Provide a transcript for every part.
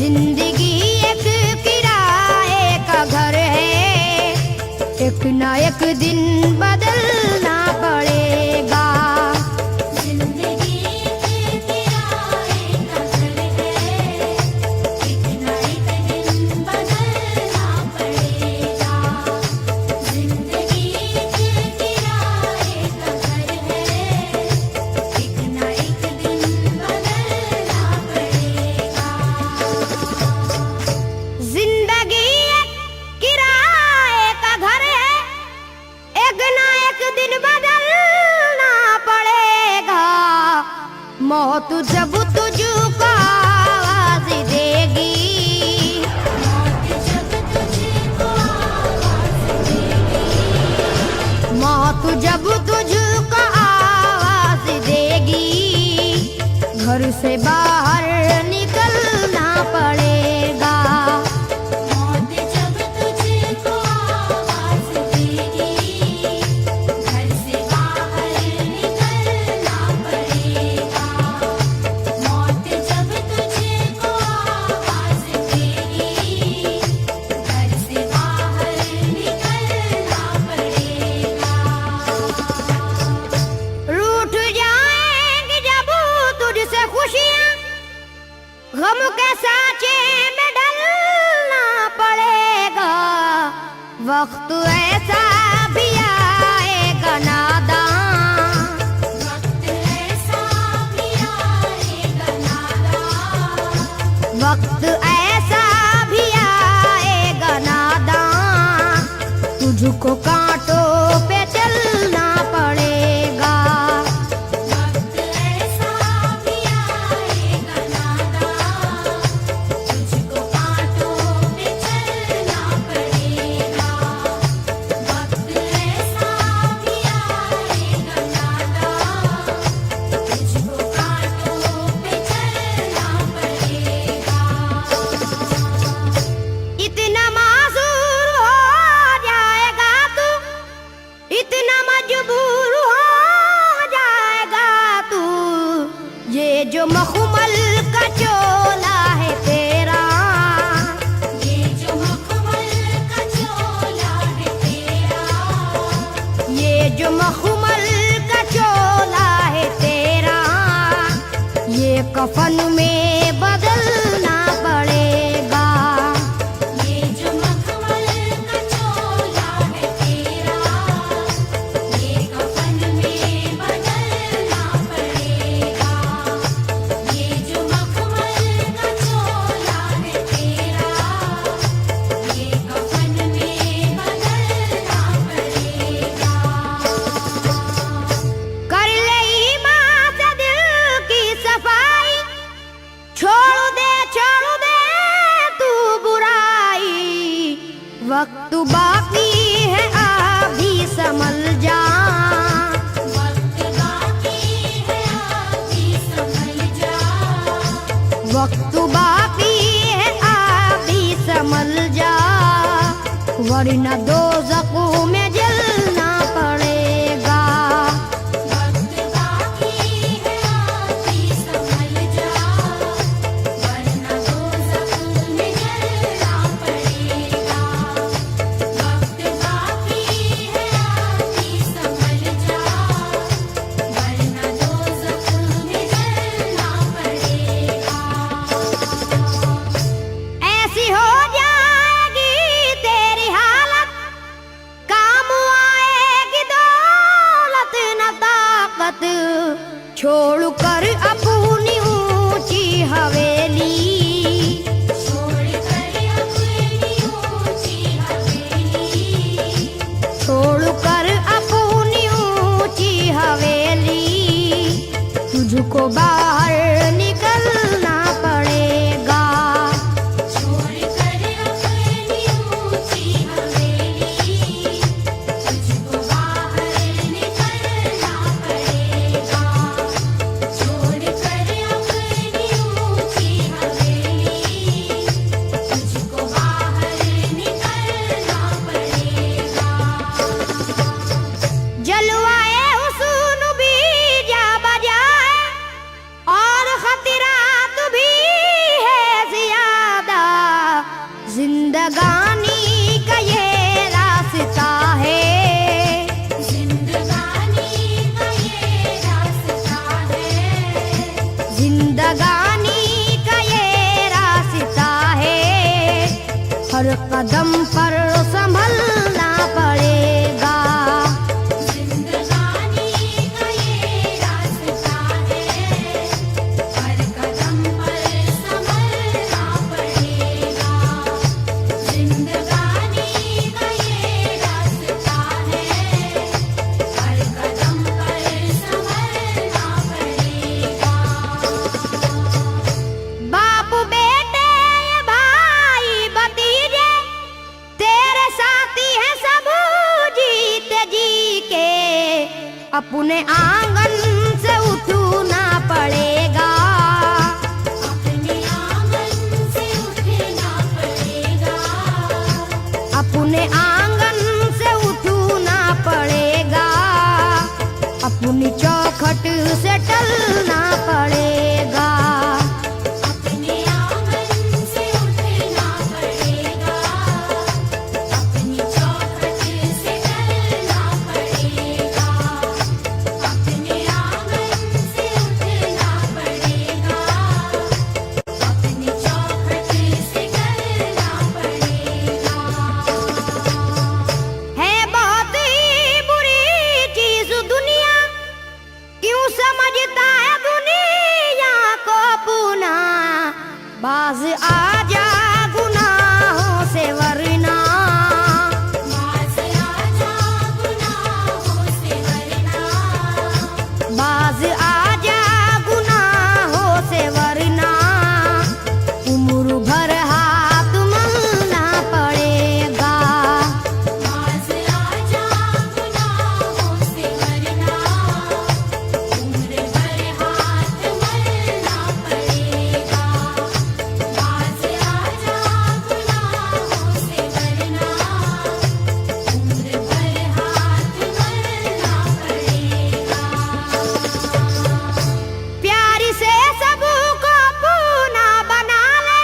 जिंदगी एक किराए का घर है, एक ना एक दिन बदलना पड़ेगा। जिंदगी एक किराए का घर है, एक ना एक दिन बदलना पड़ेगा। जिंदगी एक किराए का घर है, एक ना एक दिन बदलना पड़ेगा। जिंदगी एक किराए का घर है, एक ना एक दिन बदलना पड़ेगा। मौत जब तुझको आवाज देगी, मौत जब तुझको आवाज देगी, मौत जब तुझको आवाज देगी, घर से बाहर निकलना पड़ेगा। मौत जब तुझको आवाज देगी, घर से बाहर निकलना पड़ेगा। मौत जब तुझको आवाज देगी, घर से बाहर निकलना पड़ेगा। रूठ जाएंगी जब तुझसे खुशियां, गम के साँचे में ढलना पड़ेगा। वक्त ऐसा भी आएगा नादान, वक्त ऐसा भी आएगा नादान, वक्त ऐसा भी आएगा नादान, तुझको कांटों पे चलना पड़ेगा। वक्त ऐसा भी आएगा नादान, तुझको कांटों पे चलना पड़ेगा। वक्त ऐसा भी आएगा नादान, तुझको कांटों पे चलना पड़ेगा। इतना मासूर हो जाएगा तू, इतना मजबूर हो जाएगा तू, ये जो मखमल का चोला है तेरा, ये जो मखमल का चोला है तेरा, ये जो मखमल का चोला है तेरा, ये कफन में बदलना पड़ेगा। ये जो मखमल का चोला है तेरा, ये कफन में बदलना पड़ेगा। ये जो मखमल का चोला है तेरा, ये कफन में बदलना पड़ेगा। कर ले ईमान से दिल की सफाई, छोड़ दे तू बुराई। वक्त बाकी है अभी संभल जा, वक्त बाकी है अभी संभल जा, वक्त बाकी है अभी संभल जा, वरना दोज़ख में जलना पड़ेगा। वक्त बाकी है अभी संभल जा, वरना दोज़ख में जलना पड़ेगा। वक्त बाकी है अभी संभल जा, वरना दोज़ख में जलना पड़ेगा। ऐसी हो जाएगी तेरी हालत, काम आएगी दौलत न ताकत, छोड़ कर अपनी ऊंची हवेली, छोड़ कर अपनी ऊंची हवेली, छोड़ कर अपनी ऊंची हवेली, तुझको बाहर निकलना पड़ेगा। छोड़ कर अपनी ऊंची हवेली, तुझको बाहर निकलना पड़ेगा। छोड़ कर अपनी ऊंची हवेली, तुझको बाहर निकलना पड़ेगा। जलवाए हुस्न भी जा बजाए, और खतरा जिंदगानी का ये रास्ता है, हर कदम पर संभलना पड़ेगा। जिंदगानी का ये रास्ता है, हर कदम पर संभलना पड़ेगा। जिंदगानी का ये रास्ता है, हर कदम पर संभलना पड़ेगा। बाप बेटे भाई भतीजे तेरे साथी हैं सब जीते जी के, अपने आंगन से उठना पड़ेगा। अपने आंगन से उठना पड़ेगा। अपने आंगन से उठना पड़ेगा, अपनी चौखट से टलना पड़ेगा। अपने आंगन से उठना पड़ेगा। अपनी चौखट से टलना पड़ेगा। अपने आंगन से उठना पड़ेगा। अपनी चौखट से टलना पड़ेगा। है बहुत ही बुरी चीज दुनिया, क्यों समझता है दुनिया को पुना। बाज आजा गुनाहों से वरना, बाज आजा गुनाहों से वरना। बाज आजा गुनाहों से वरना, उम्र भर हाथ मलना पड़ेगा। बाज आजा गुनाहों से वरना, उम्र भर हाथ मलना पड़ेगा। बाज आजा गुनाहों से वरना, उम्र भर हाथ मलना पड़ेगा। प्यार से सबको पूना बना ले,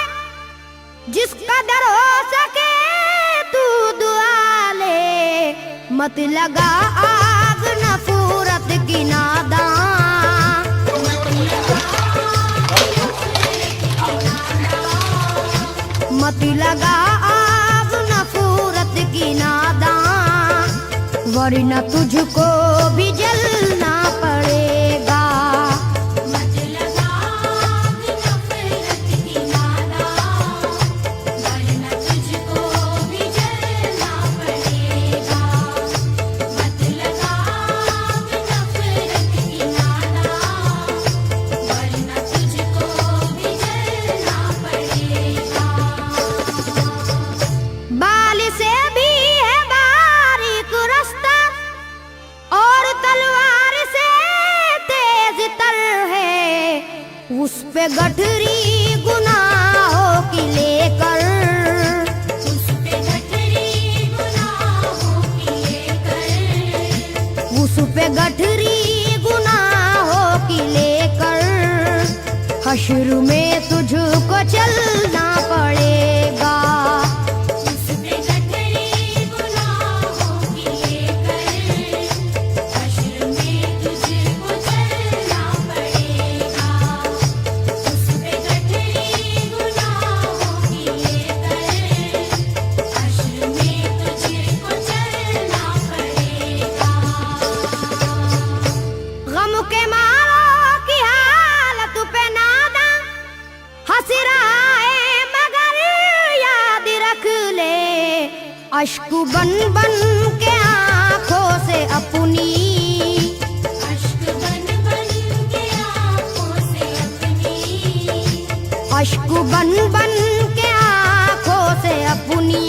जिस कदर हो सके तू दुआ ले। मत लगा आग नफरत की नादान, मत लगा आग नफरत की नादान, वरना तुझको भी जलना पड़ेगा। मत लगा आग नफरत की नादान, वरना तुझको भी जलना पड़ेगा। मत लगा आग नफरत की नादान, वरना तुझको भी जलना पड़ेगा। बाल से भी है बारीक रास्ता, और तलवार से तेज तर है। उस पे गठरी गुनाहों की लेकर, उस पे गठरी गुनाहों की लेकर। उस पे गठरी गुनाहों की लेकर, हश्र में तुझको चलना पड़ेगा। उस पे गठरी गुनाहों की लेकर, हश्र में तुझको चलना पड़ेगा। उस पे गठरी गुनाहों की लेकर, हश्र में तुझको चलना पड़ेगा। गम के मारों की हालत पे नादा हंस रहा है, मगर याद रख ले, अश्क बन बन के आंखों से अपनी, अश्क बन बन के आँखों से अपनी। अश्क बन बन के आंखों से अपनी,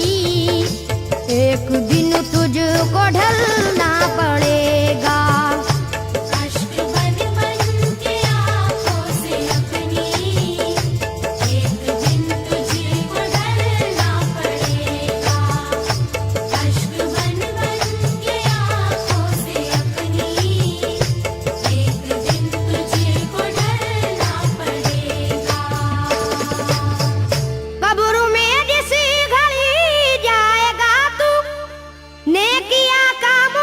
एक दिन तुझको ढलना पड़ेगा। अश्क बन बन के आँखों से अपनी, एक दिन तुझको ढलना पड़ेगा। अश्क बन बन के आँखों से अपनी, एक दिन तुझको ढलना पड़ेगा। कब्र में जिस घड़ी जाएगा तू, नेकियां काम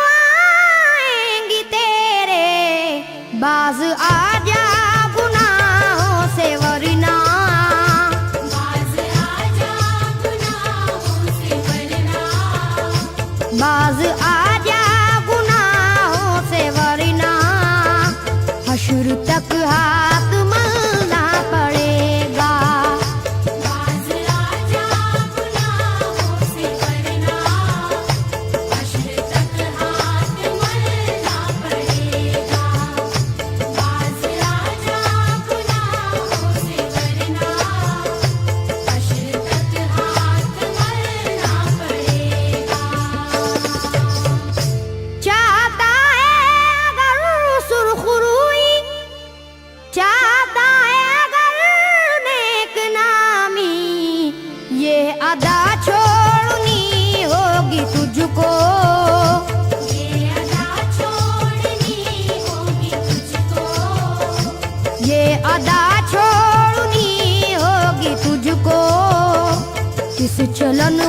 चलन